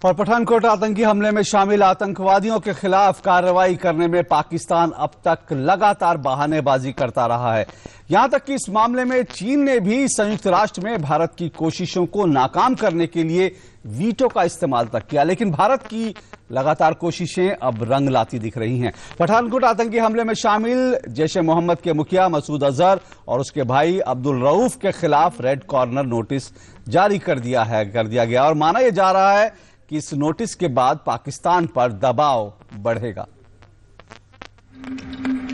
और पठानकोट आतंकी हमले में शामिल आतंकवादियों के खिलाफ कार्रवाई करने में पाकिस्तान अब तक लगातार बहानेबाजी करता रहा है। यहां तक कि इस मामले में चीन ने भी संयुक्त राष्ट्र में भारत की कोशिशों को नाकाम करने के लिए वीटो का इस्तेमाल तक किया, लेकिन भारत की लगातार कोशिशें अब रंग लाती दिख रही हैं। पठानकोट आतंकी हमले में शामिल जैश-ए मोहम्मद के मुखिया मसूद अजहर और उसके भाई अब्दुल रऊफ के खिलाफ रेड कॉर्नर नोटिस जारी कर दिया गया और माना यह जा रहा है कि इस नोटिस के बाद पाकिस्तान पर दबाव बढ़ेगा।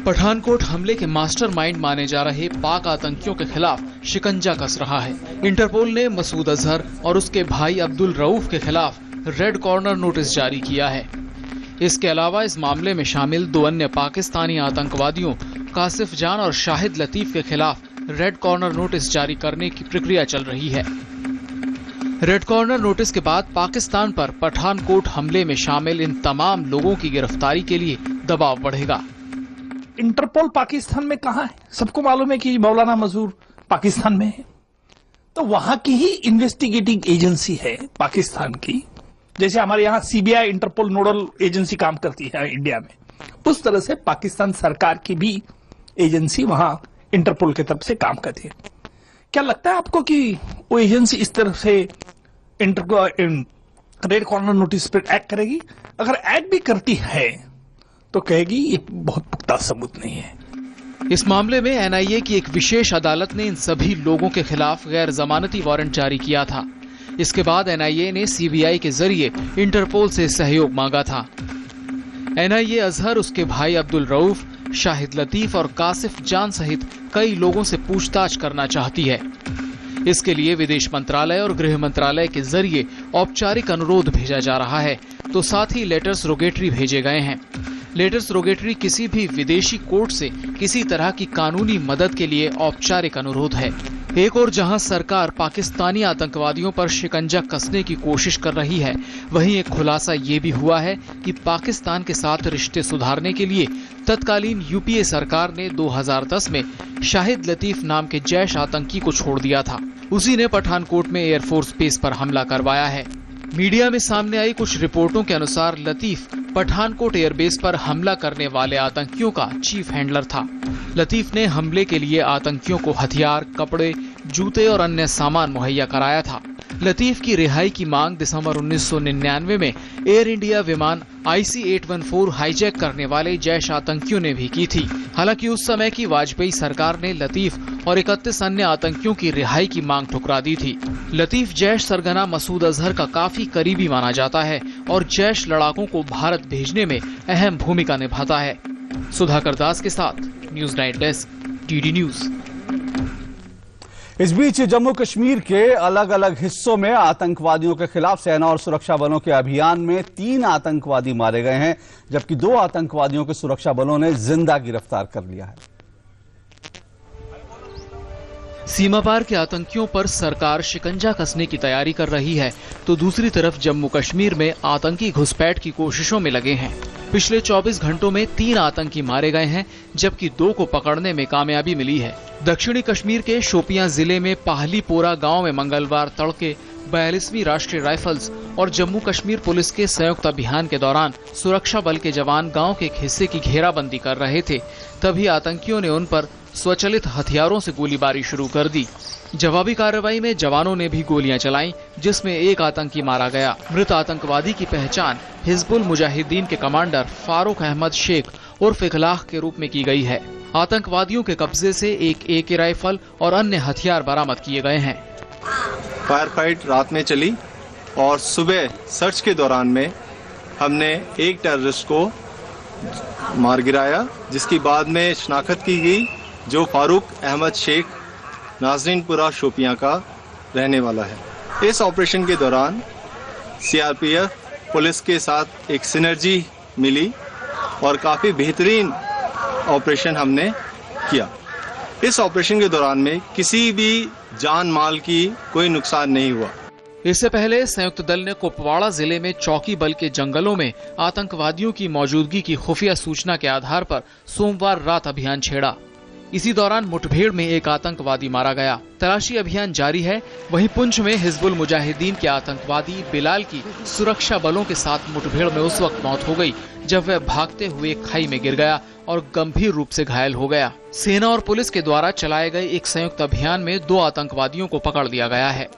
पठानकोट हमले के मास्टरमाइंड माने जा रहे पाक आतंकियों के खिलाफ शिकंजा कस रहा है। इंटरपोल ने मसूद अजहर और उसके भाई अब्दुल रऊफ के खिलाफ रेड कॉर्नर नोटिस जारी किया है। इसके अलावा इस मामले में शामिल 2 अन्य पाकिस्तानी आतंकवादियों कासिफ जान और शाहिद लतीफ के खिलाफ रेड कॉर्नर नोटिस जारी करने की प्रक्रिया चल रही है। रेड कॉर्नर नोटिस के बाद पाकिस्तान पर पठानकोट हमले में शामिल इन तमाम लोगों की गिरफ्तारी के लिए दबाव बढ़ेगा। इंटरपोल पाकिस्तान में कहां है? सबको मालूम है कि मौलाना मजहूर पाकिस्तान में है, तो वहां की ही इन्वेस्टिगेटिंग एजेंसी है पाकिस्तान की। जैसे हमारे यहाँ सीबीआई इंटरपोल नोडल एजेंसी काम करती है इंडिया में, उस तरह से पाकिस्तान सरकार की भी एजेंसी वहां इंटरपोल की तरफ से काम करती है। क्या लगता है आपको कि वो एजेंसी इस तरह से रेड कॉर्नर नोटिस पर एक्ट करेगी? अगर एक्ट भी करती है तो कहेगी ये बहुत पुख्ता सबूत नहीं है। इस मामले में एनआईए की एक विशेष अदालत ने इन सभी लोगों के खिलाफ गैर जमानती वारंट जारी किया था। इसके बाद एनआईए ने सीबीआई के जरिए इंटरपोल से सहयोग मांगा था। एनआईए अजहर, उसके भाई अब्दुल रऊफ, शाहिद लतीफ और कासिफ जान सहित कई लोगों से पूछताछ करना चाहती है। इसके लिए विदेश मंत्रालय और गृह मंत्रालय के जरिए औपचारिक अनुरोध भेजा जा रहा है, तो साथ ही लेटर्स रोगेटरी भेजे गए हैं। लेटर्स रोगेटरी किसी भी विदेशी कोर्ट से किसी तरह की कानूनी मदद के लिए औपचारिक अनुरोध है। एक और जहां सरकार पाकिस्तानी आतंकवादियों पर शिकंजा कसने की कोशिश कर रही है, वहीं एक खुलासा ये भी हुआ है कि पाकिस्तान के साथ रिश्ते सुधारने के लिए तत्कालीन यूपीए सरकार ने 2010 में शाहिद लतीफ नाम के जैश आतंकी को छोड़ दिया था। उसी ने पठानकोट में एयरफोर्स बेस पर हमला करवाया है। मीडिया में सामने आई कुछ रिपोर्टों के अनुसार लतीफ पठानकोट एयरबेस पर हमला करने वाले आतंकियों का चीफ हैंडलर था। लतीफ ने हमले के लिए आतंकियों को हथियार, कपड़े, जूते और अन्य सामान मुहैया कराया था। लतीफ की रिहाई की मांग दिसंबर 1999 में एयर इंडिया विमान IC-814 हाईजैक करने वाले जैश आतंकियों ने भी की थी। हालांकि उस समय की वाजपेयी सरकार ने लतीफ और 31 अन्य आतंकियों की रिहाई की मांग ठुकरा दी थी। लतीफ जैश सरगना मसूद अजहर का काफी करीबी माना जाता है और जैश लड़ाकों को भारत भेजने में अहम भूमिका निभाता है। सुधाकर दास के साथ न्यूज 9 डेस्क, DD न्यूज। इस बीच जम्मू कश्मीर के अलग अलग हिस्सों में आतंकवादियों के खिलाफ सेना और सुरक्षा बलों के अभियान में 3 आतंकवादी मारे गए हैं, जबकि 2 आतंकवादियों को सुरक्षा बलों ने जिंदा गिरफ्तार कर लिया है। सीमा पार के आतंकियों पर सरकार शिकंजा कसने की तैयारी कर रही है, तो दूसरी तरफ जम्मू कश्मीर में आतंकी घुसपैठ की कोशिशों में लगे हैं। पिछले 24 घंटों में 3 आतंकी मारे गए हैं, जबकि 2 को पकड़ने में कामयाबी मिली है। दक्षिणी कश्मीर के शोपियां जिले में पाहलीपोरा गांव में मंगलवार तड़के 42वीं राष्ट्रीय राइफल्स और जम्मू कश्मीर पुलिस के संयुक्त अभियान के दौरान सुरक्षा बल के जवान गांव के एक हिस्से की घेराबंदी कर रहे थे। तभी आतंकियों ने उन पर स्वचालित हथियारों से गोलीबारी शुरू कर दी। जवाबी कार्रवाई में जवानों ने भी गोलियां चलाईं, जिसमें 1 आतंकी मारा गया। मृत आतंकवादी की पहचान हिजबुल मुजाहिदीन के कमांडर फारूक अहमद शेख उर्फ इखलाह के रूप में की गई है। आतंकवादियों के कब्जे से एक AK राइफल और अन्य हथियार बरामद किए गए हैं। फायर फाइट रात में चली और सुबह सर्च के दौरान में हमने एक टेररिस्ट को मार गिराया, जिसकी बाद में शनाख्त की गई, जो फारूक अहमद शेख नाजरीनपुरा शोपियां का रहने वाला है। इस ऑपरेशन के दौरान CRPF पुलिस के साथ एक सिनर्जी मिली और काफ़ी बेहतरीन ऑपरेशन हमने किया। इस ऑपरेशन के दौरान में किसी भी जान माल की कोई नुकसान नहीं हुआ। इससे पहले संयुक्त दल ने कुपवाड़ा जिले में चौकी बल के जंगलों में आतंकवादियों की मौजूदगी की खुफिया सूचना के आधार पर सोमवार रात अभियान छेड़ा। इसी दौरान मुठभेड़ में एक आतंकवादी मारा गया। तलाशी अभियान जारी है। वहीं पुंछ में हिजबुल मुजाहिदीन के आतंकवादी बिलाल की सुरक्षा बलों के साथ मुठभेड़ में उस वक्त मौत हो गई जब वह भागते हुए खाई में गिर गया और गंभीर रूप से घायल हो गया। सेना और पुलिस के द्वारा चलाए गए एक संयुक्त अभियान में 2 आतंकवादियों को पकड़ लिया गया है।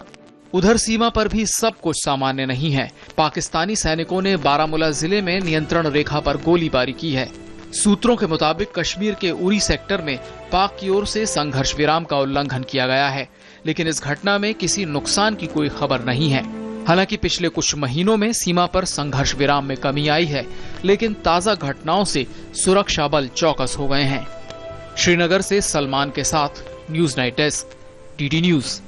उधर सीमा पर भी सब कुछ सामान्य नहीं है। पाकिस्तानी सैनिकों ने बारामूला जिले में नियंत्रण रेखा पर गोलीबारी की है। सूत्रों के मुताबिक कश्मीर के उरी सेक्टर में पाक की ओर से संघर्ष विराम का उल्लंघन किया गया है, लेकिन इस घटना में किसी नुकसान की कोई खबर नहीं है। हालांकि पिछले कुछ महीनों में सीमा पर संघर्ष विराम में कमी आई है, लेकिन ताजा घटनाओं से सुरक्षा बल चौकस हो गए हैं। श्रीनगर से सलमान के साथ news night desk, DD news.